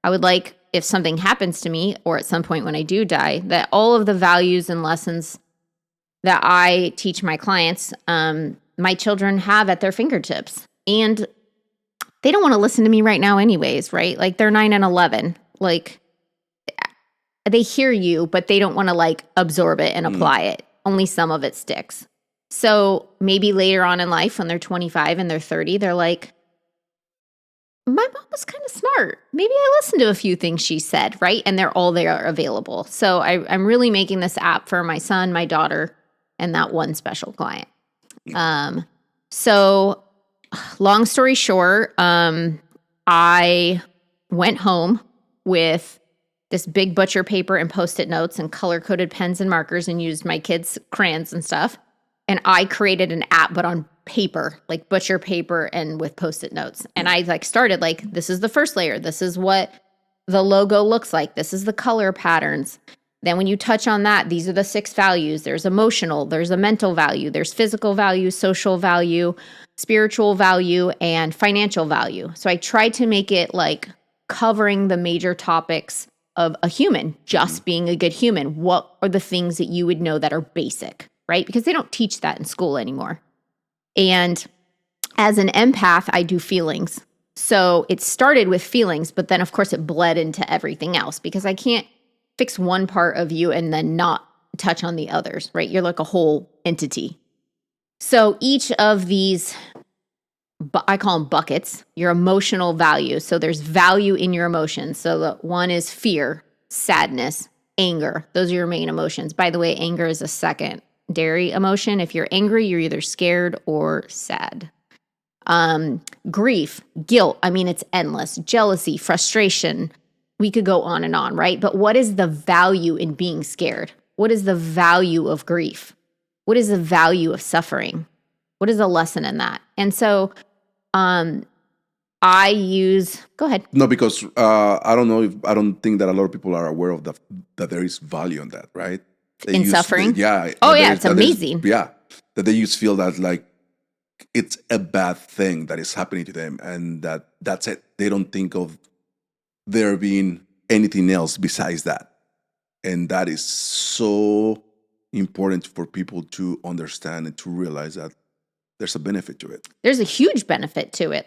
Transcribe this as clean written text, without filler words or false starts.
I would like, if something happens to me or at some point when I do die, that all of the values and lessons that I teach my clients, my children have at their fingertips. And they don't want to listen to me right now anyways, right? Like they're 9 and 11. Like they hear you, but they don't want to like absorb it and apply it. Only some of it sticks. So maybe later on in life when they're 25 and they're 30, they're like, my mom was kind of smart. Maybe I listened to a few things she said, right? And they're all there available. So I'm really making this app for my son, my daughter, and that one special client. So long story short, I went home with this big butcher paper and Post-it notes and color-coded pens and markers and used my kids' crayons and stuff. And I created an app, but on paper, like butcher paper and with Post-it notes. And I like started like, this is the first layer. This is what the logo looks like. This is the color patterns. Then when you touch on that, these are the 6 values. There's emotional, there's a mental value, there's physical value, social value, spiritual value, and financial value. So I tried to make it like covering the major topics of a human, just being a good human. What are the things that you would know that are basic, right? Because they don't teach that in school anymore. And as an empath, I do feelings. So it started with feelings, but then of course it bled into everything else because I can't fix one part of you and then not touch on the others, right? You're like a whole entity. So each of these, I call them buckets, your emotional value. So there's value in your emotions. So the one is fear, sadness, anger. Those are your main emotions. By the way, anger is a secondary emotion. If you're angry, you're either scared or sad. Grief, guilt. I mean, it's endless. Jealousy, frustration. We could go on and on, right? But what is the value in being scared? What is the value of grief? What is the value of suffering? What is the lesson in that? And so I use, go ahead. No, because I don't think that a lot of people are aware of that there is value in that, right? In suffering? Yeah. Oh, yeah, it's amazing. That they just feel that like it's a bad thing that is happening to them and that's it. They don't think of there being anything else besides that. And that is so important for people to understand and to realize that there's a benefit to it. There's a huge benefit to it.